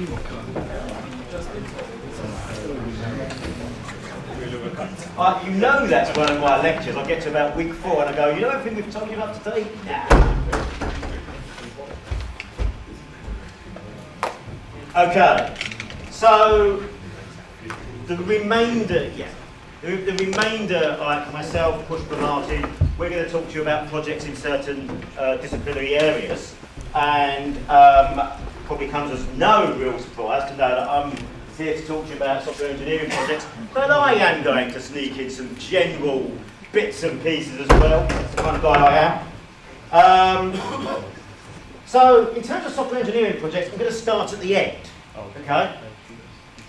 You know that's one of my lectures. I get to about week 4 and I go, you know everything we've told you about today? Nah. Okay, so the remainder, the remainder, like myself, Pushpa Martin, we're going to talk to you about projects in certain disciplinary areas, and probably comes as no real surprise to know that I'm here to talk to you about software engineering projects, but I am going to sneak in some general bits and pieces as well. That's the kind of guy I am. So, in terms of software engineering projects, I'm going to start at the end. Okay?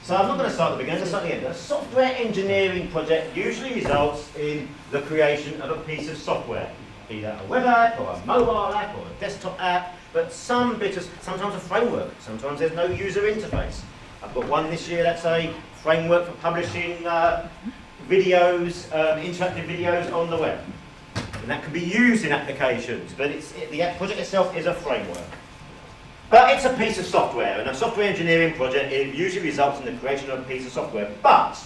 So I'm not going to start at the beginning, I'm going to start at the end. A software engineering project usually results in the creation of a piece of software, either a web app or a mobile app or a desktop app, but sometimes a framework, sometimes there's no user interface. I've got one this year that's a framework for publishing videos, interactive videos on the web. And that can be used in applications, but the project itself is a framework. But it's a piece of software, and a software engineering project usually results in the creation of a piece of software. But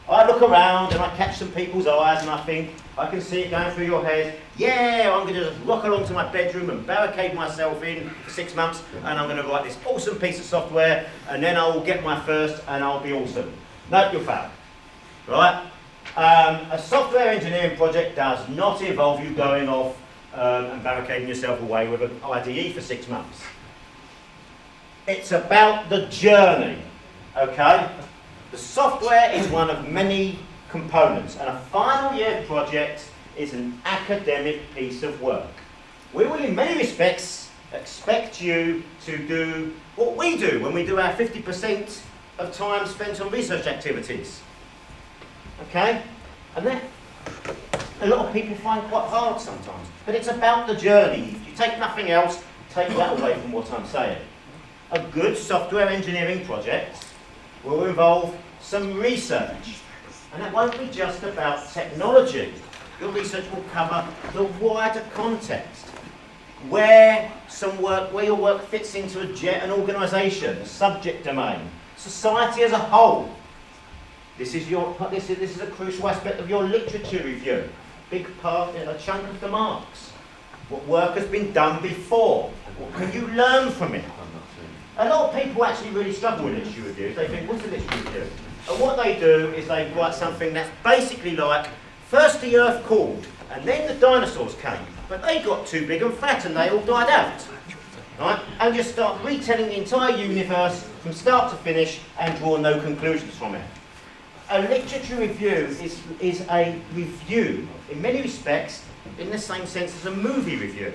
I look around and I catch some people's eyes and I think, I can see it going through your head, yeah, I'm going to just rock along to my bedroom and barricade myself in for 6 months and I'm going to write this awesome piece of software and then I'll get my first and I'll be awesome. No, you'll fail. Right? A software engineering project does not involve you going off and barricading yourself away with an IDE for 6 months. It's about the journey, okay? The software is one of many components, and a final year project is an academic piece of work. We will, in many respects, expect you to do what we do when we do our 50% of time spent on research activities, okay? And that a lot of people find quite hard sometimes, but it's about the journey. If you take nothing else, take that away from what I'm saying. A good software engineering project will involve some research. And it won't be just about technology. Your research will cover the wider context. Where your work fits into an organisation, a subject domain, society as a whole. This is a crucial aspect of your literature review. Big part, a chunk of the marks. What work has been done before? What can you learn from it? A lot of people actually really struggle with literature reviews. They think, what's a literature review? And what they do is they write something that's basically like, first the earth cooled, and then the dinosaurs came, but they got too big and fat and they all died out. Right? And just start retelling the entire universe from start to finish and draw no conclusions from it. A literature review is a review, in many respects, in the same sense as a movie review.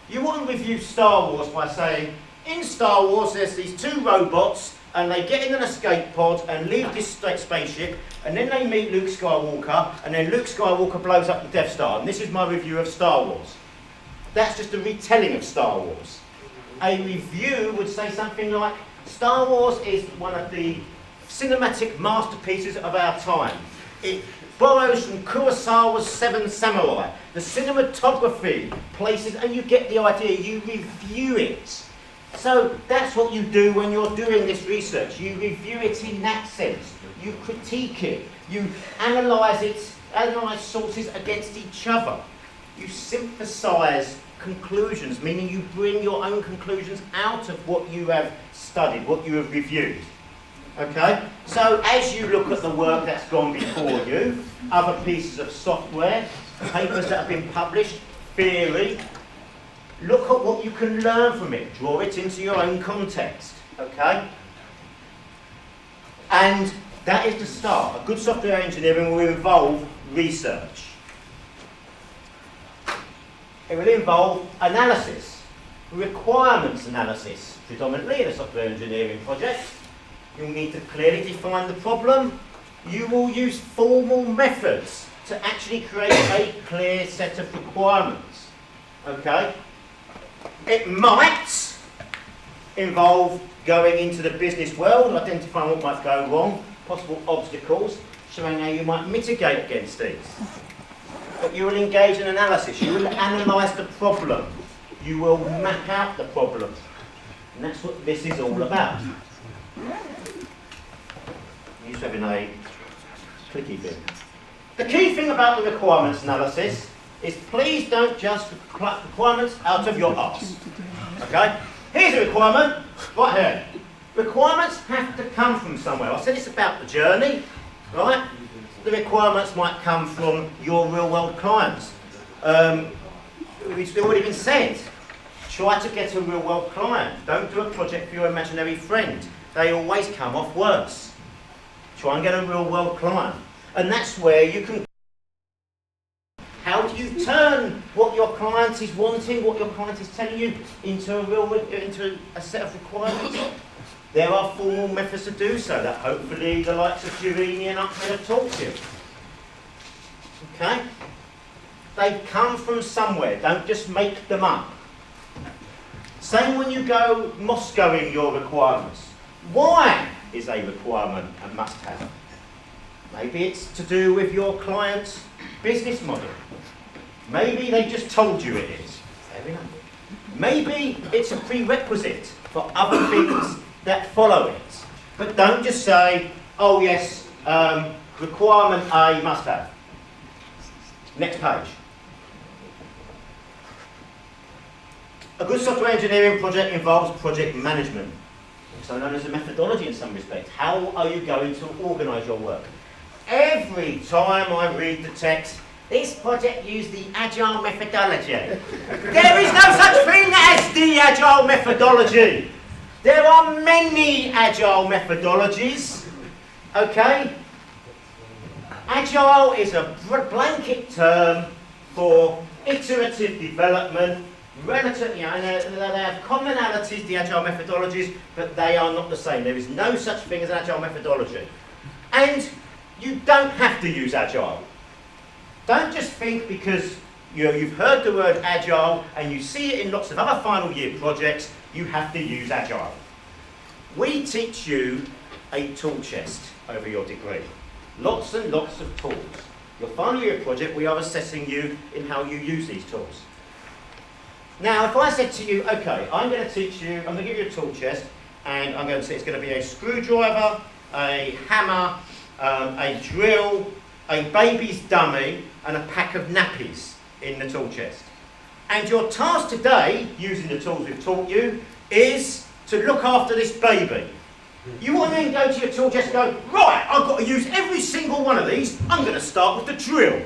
You wouldn't review Star Wars by saying, in Star Wars there's these 2 robots and they get in an escape pod and leave this spaceship and then they meet Luke Skywalker and then Luke Skywalker blows up the Death Star and this is my review of Star Wars. That's just a retelling of Star Wars. A review would say something like, Star Wars is one of the cinematic masterpieces of our time. It borrows from Kurosawa's Seven Samurai. The cinematography, places, and you get the idea, you review it. So that's what you do when you're doing this research. You review it in that sense. You critique it. You analyse sources against each other. You synthesise conclusions, meaning you bring your own conclusions out of what you have studied, what you have reviewed. Okay? So as you look at the work that's gone before you, other pieces of software, papers that have been published, theory, look at what you can learn from it. Draw it into your own context. Okay? And that is the start. A good software engineering will involve research. It will involve analysis, requirements analysis, predominantly in a software engineering project. You'll need to clearly define the problem. You will use formal methods to actually create a clear set of requirements. Okay? It might involve going into the business world, identifying what might go wrong, possible obstacles, showing how you might mitigate against these. But you will engage in analysis. You will analyse the problem. You will map out the problem. And that's what this is all about. Use having a clicky thing. The key thing about the requirements analysis is please don't just pluck requirements out of your arse. Okay? Here's a requirement, right here. Requirements have to come from somewhere. I said it's about the journey, right? The requirements might come from your real-world clients. It's already been said. Try to get a real-world client. Don't do a project for your imaginary friend. They always come off worse. Try and get a real-world client. And that's where you can... How do you turn what your client is wanting, what your client is telling you, into a set of requirements? There are formal methods to do so that hopefully the likes of Girini and up there have taught you. Okay? They come from somewhere, don't just make them up. Same when you go Moscowing your requirements. Why is a requirement a must-have? Maybe it's to do with your client's business model. Maybe they just told you it is. Fair enough. Maybe it's a prerequisite for other things that follow it. But don't just say, oh yes, requirement A must have. Next page. A good software engineering project involves project management, also known as a methodology in some respects. How are you going to organise your work? Every time I read the text, this project used the Agile methodology. There is no such thing as the Agile methodology. There are many Agile methodologies, okay? Agile is a blanket term for iterative development, relatively, and they have commonalities, the Agile methodologies, but they are not the same. There is no such thing as an Agile methodology. And you don't have to use Agile. Don't just think because you've heard the word Agile and you see it in lots of other final year projects, you have to use Agile. We teach you a tool chest over your degree. Lots and lots of tools. Your final year project, we are assessing you in how you use these tools. Now, if I said to you, okay, I'm going to teach you, I'm going to give you a tool chest, and I'm going to say it's going to be a screwdriver, a hammer, a drill, a baby's dummy, and a pack of nappies in the tool chest. And your task today, using the tools we've taught you, is to look after this baby. You want to then go to your tool chest and go, right, I've got to use every single one of these. I'm going to start with the drill.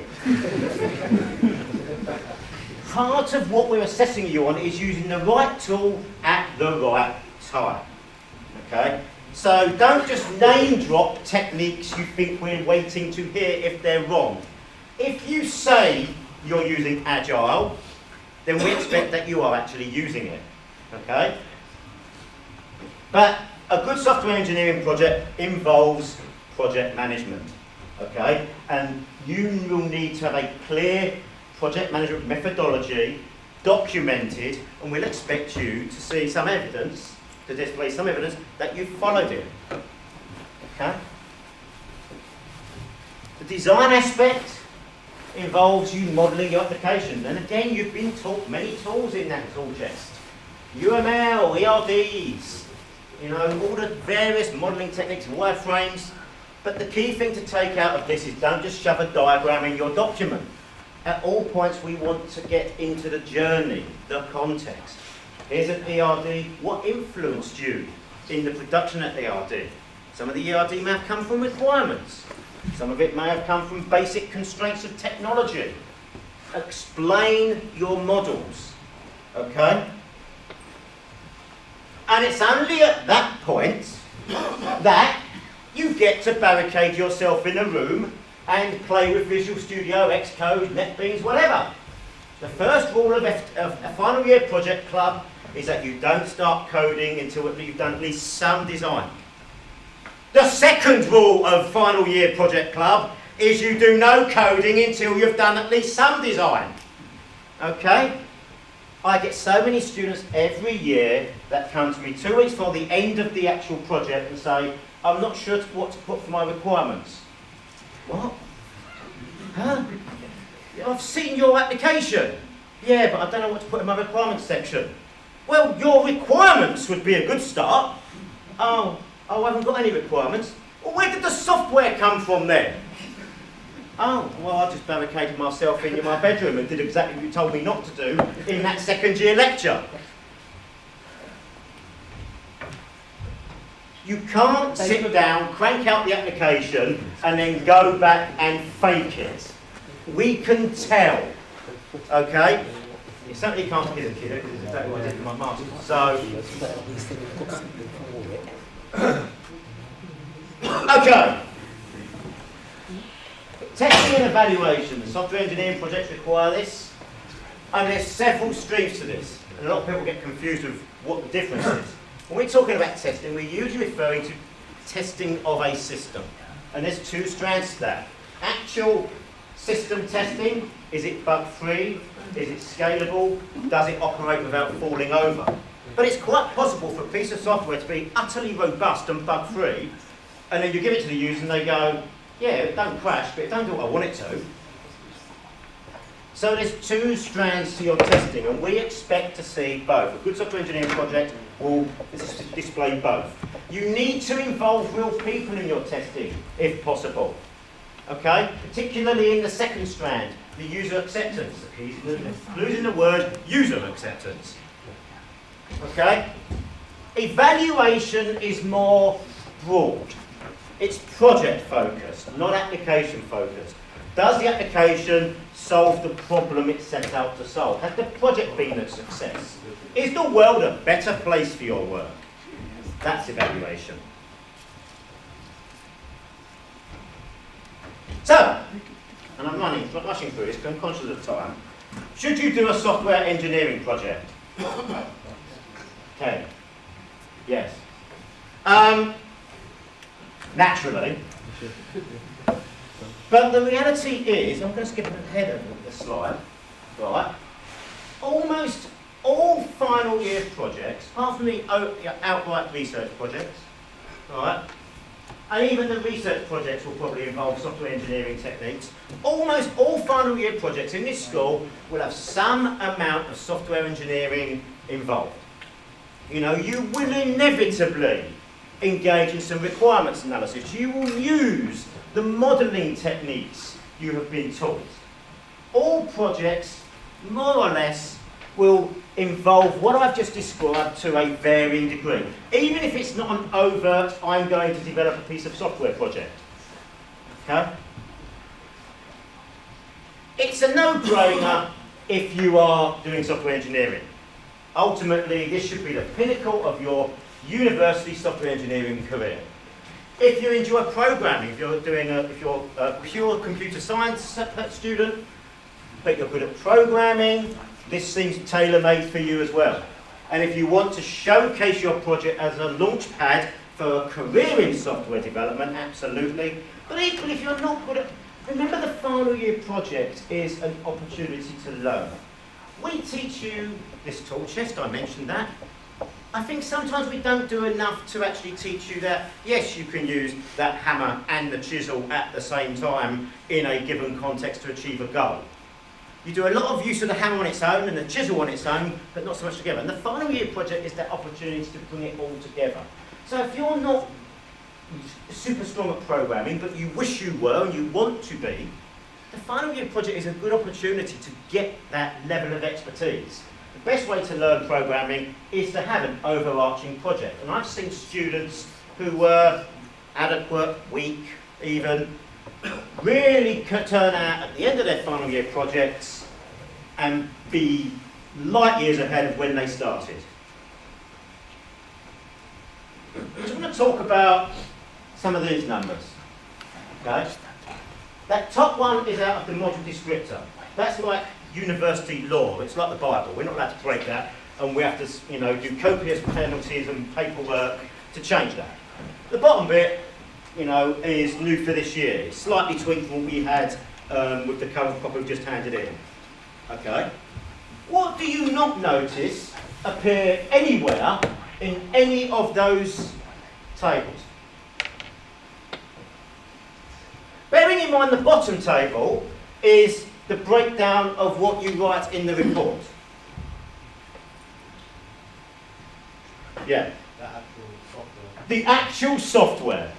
Part of what we're assessing you on is using the right tool at the right time. Okay? So don't just name drop techniques you think we're waiting to hear if they're wrong. If you say you're using Agile, then we expect that you are actually using it. Okay? But a good software engineering project involves project management. Okay? And you will need to have a clear project management methodology documented, and we'll expect you to see some evidence, to display some evidence that you've followed it. Okay? The design aspect involves you modelling your application. And again, you've been taught many tools in that tool chest. UML, ERDs, all the various modelling techniques, wireframes. But the key thing to take out of this is don't just shove a diagram in your document. At all points, we want to get into the journey, the context. Here's an ERD. What influenced you in the production of ERD? Some of the ERD may have come from requirements. Some of it may have come from basic constraints of technology. Explain your models, okay? And it's only at that point that you get to barricade yourself in a room and play with Visual Studio, Xcode, NetBeans, whatever. The first rule of a final year project club is that you don't start coding until you've done at least some design. The second rule of final year project club is you do no coding until you've done at least some design. Okay? I get so many students every year that come to me 2 weeks before the end of the actual project and say, I'm not sure what to put for my requirements. What? Huh? I've seen your application. Yeah, but I don't know what to put in my requirements section. Well, your requirements would be a good start. Oh, I haven't got any requirements. Well, where did the software come from then? Oh, well, I just barricaded myself in my bedroom and did exactly what you told me not to do in that second year lecture. You can't sit down, crank out the application, and then go back and fake it. We can tell, okay? You certainly can't kill a kid, because it's exactly what I did with my master. So, okay. Testing and evaluation. The software engineering projects require this, and there's several streams to this. And a lot of people get confused with what the difference is. When we're talking about testing, we're usually referring to testing of a system. And there's two strands to that. Actual system testing, is it bug-free? Is it scalable? Does it operate without falling over? But it's quite possible for a piece of software to be utterly robust and bug-free, and then you give it to the user and they go, yeah, it don't crash, but it don't do what I want it to. So there's two strands to your testing, and we expect to see both. A good software engineering project will display both. You need to involve real people in your testing, if possible. Okay? Particularly in the second strand, the user acceptance. He's losing the word user acceptance. Okay? Evaluation is more broad. It's project focused, not application focused. Does the application solve the problem it set out to solve? Has the project been a success? Is the world a better place for your work? That's evaluation. So, and I'm rushing through this because I'm conscious of time. Should you do a software engineering project? Okay. Yes. Naturally. But the reality is, I'm going to skip ahead of the slide, right? Almost all final year projects, apart from the outright research projects, right? And even the research projects will probably involve software engineering techniques. Almost all final year projects in this school will have some amount of software engineering involved. You know, you will inevitably engage in some requirements analysis. You will use the modelling techniques you have been taught. All projects, more or less, will involve what I've just described to a varying degree. Even if it's not an overt, I'm going to develop a piece of software project. Okay? It's a no-brainer if you are doing software engineering. Ultimately, this should be the pinnacle of your university software engineering career. If you enjoy programming, if you're a pure computer science student, but you're good at programming, this seems tailor-made for you as well. And if you want to showcase your project as a launch pad for a career in software development, absolutely. But equally, if you're not good at, remember the final year project is an opportunity to learn. We teach you this tool chest, I mentioned that. I think sometimes we don't do enough to actually teach you that, yes, you can use that hammer and the chisel at the same time in a given context to achieve a goal. You do a lot of use of the hammer on its own and the chisel on its own, but not so much together. And the final year project is that opportunity to bring it all together. So if you're not super strong at programming, but you wish you were and you want to be, the final year project is a good opportunity to get that level of expertise. The best way to learn programming is to have an overarching project. And I've seen students who were adequate, weak, even, really turn out at the end of their final year projects and be light years ahead of when they started. So I'm going to talk about some of these numbers. Okay? That top one is out of the module descriptor. That's like university law. It's like the Bible. We're not allowed to break that, and we have to, do copious penalties and paperwork to change that. The bottom bit, is new for this year. It's slightly tweaked from what we had with the cover copy we've just handed in. Okay. What do you not notice appear anywhere in any of those tables? Bearing in mind the bottom table is the breakdown of what you write in the report. Yeah. The actual software. The actual software.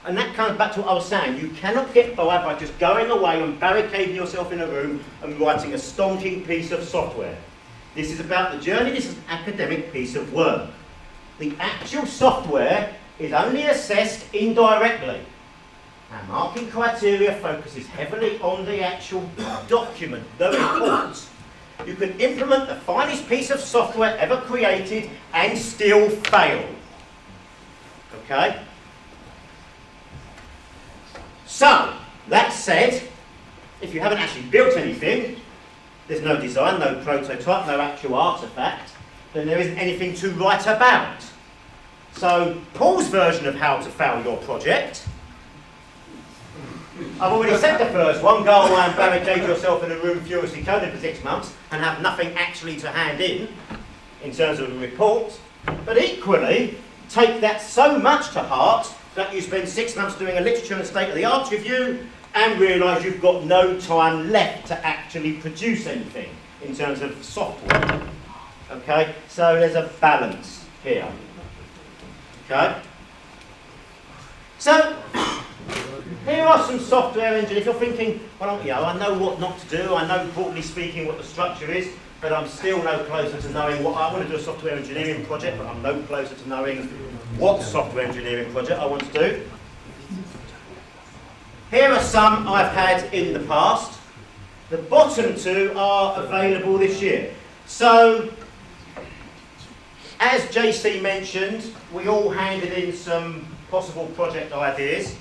And that comes back to what I was saying. You cannot get by just going away and barricading yourself in a room and writing a stonking piece of software. This is about the journey. This is an academic piece of work. The actual software is only assessed indirectly. Our marking criteria focuses heavily on the actual document, the report. You can implement the finest piece of software ever created and still fail. Okay? So, that said, if you haven't actually built anything, there's no design, no prototype, no actual artifact, then there isn't anything to write about. So, Paul's version of how to fail your project, I've already said the first one, go away and barricade yourself in a room furiously coding for 6 months and have nothing actually to hand in terms of a report. But equally, take that so much to heart that you spend 6 months doing a literature and state-of-the-art review and realise you've got no time left to actually produce anything in terms of software. Okay, so there's a balance here. Okay? So, here are some software engineers. If you're thinking, well, I know what not to do, I know broadly speaking what the structure is, but I'm still no closer to knowing what I want to do a software engineering project, but I'm no closer to knowing what software engineering project I want to do. Here are some I've had in the past. The bottom two are available this year. So, as JC mentioned, we all handed in some possible project ideas.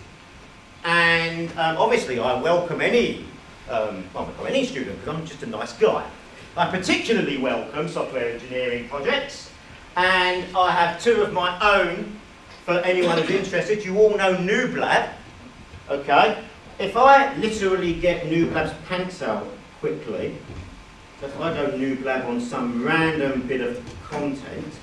And obviously I welcome any student, because I'm just a nice guy. I particularly welcome software engineering projects, and I have two of my own for anyone who's interested. You all know Nooblab, okay? If I literally get Nooblab's pants out quickly, so if I go Nooblab on some random bit of content,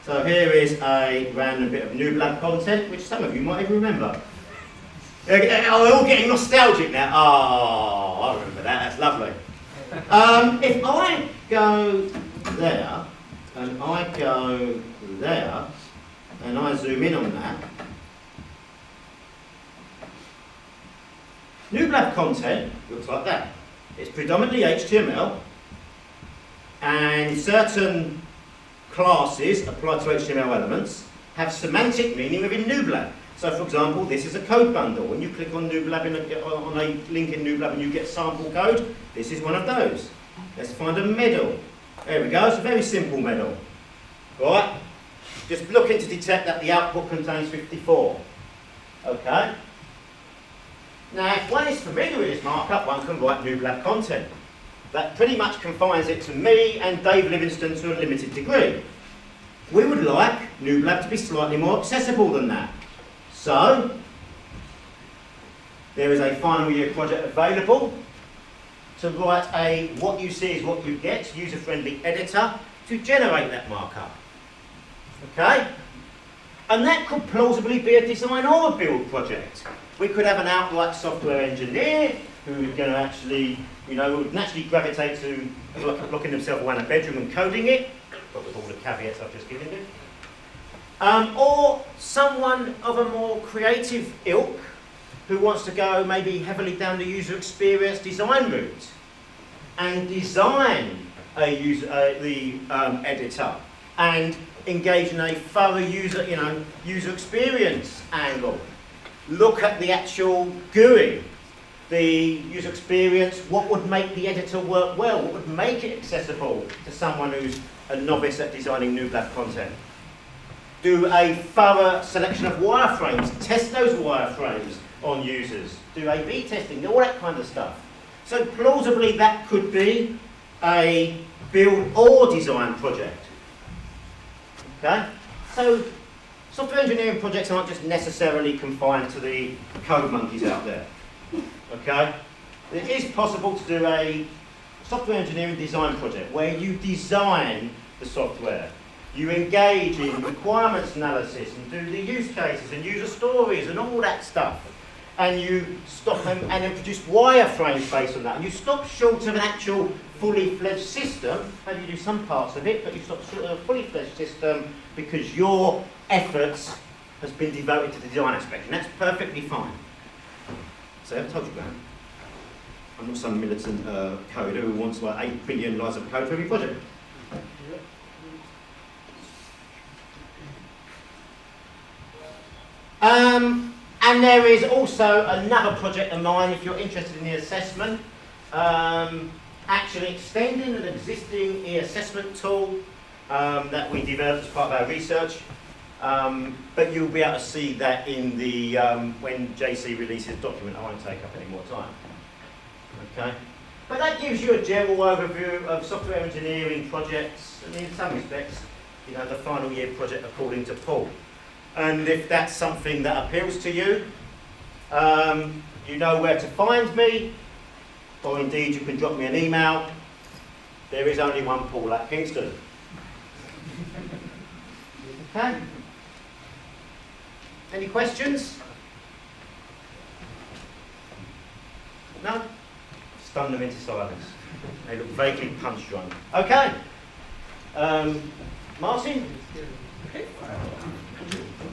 so here is a random bit of Nooblab content, which some of you might even remember. Oh, we're all getting nostalgic now. Oh, I remember that, that's lovely. If I go there, and I go there, and I zoom in on that, Nooblab content looks like that. It's predominantly HTML, and certain classes applied to HTML elements have semantic meaning within Nooblab. So, for example, this is a code bundle. When you click on Nooblab on a link in Nooblab and you get sample code, this is one of those. Let's find a medal. There we go. It's a very simple medal. Right? Just looking to detect that the output contains 54. Okay. Now, if one is familiar with this markup, one can write Nooblab content. That pretty much confines it to me and Dave Livingston to a limited degree. We would like Nooblab to be slightly more accessible than that. So, there is a final year project available to write a what you see is what you get user-friendly editor to generate that markup. Okay? And that could plausibly be a design or a build project. We could have an outright software engineer who is going to actually, would naturally gravitate to locking themselves away in a bedroom and coding it, but with all the caveats I've just given you. Or someone of a more creative ilk who wants to go maybe heavily down the user experience design route and design the editor and engage in a thorough user experience angle. Look at the actual GUI, the user experience, what would make the editor work well, what would make it accessible to someone who's a novice at designing Nooblab content. Do a thorough selection of wireframes, test those wireframes on users, do A/B testing, all that kind of stuff. So plausibly that could be a build or design project. Okay? So software engineering projects aren't just necessarily confined to the code monkeys out there. Okay? It is possible to do a software engineering design project where you design the software. You engage in requirements analysis and do the use cases and user stories and all that stuff. and you stop and then produce wireframes based on that. And you stop short of an actual fully fledged system. Maybe you do some parts of it, but you stop short of a fully fledged system because your efforts has been devoted to the design aspect, and that's perfectly fine. So I've told you, Graham, I'm not some militant coder who wants like 8 billion lines of code for every project. And there is also another project of mine, if you're interested in the assessment, actually extending an existing e-assessment tool that we developed as part of our research. But you'll be able to see that in the when JC releases document. I won't take up any more time. Okay, but that gives you a general overview of software engineering projects, and in some respects, you know, the final year project according to Paul. And if that's something that appeals to you, you know where to find me, or indeed you can drop me an email. There is only one Paul at Kingston. Okay. Any questions? No? Stun them into silence. They look vaguely punch drunk. Okay. Martin?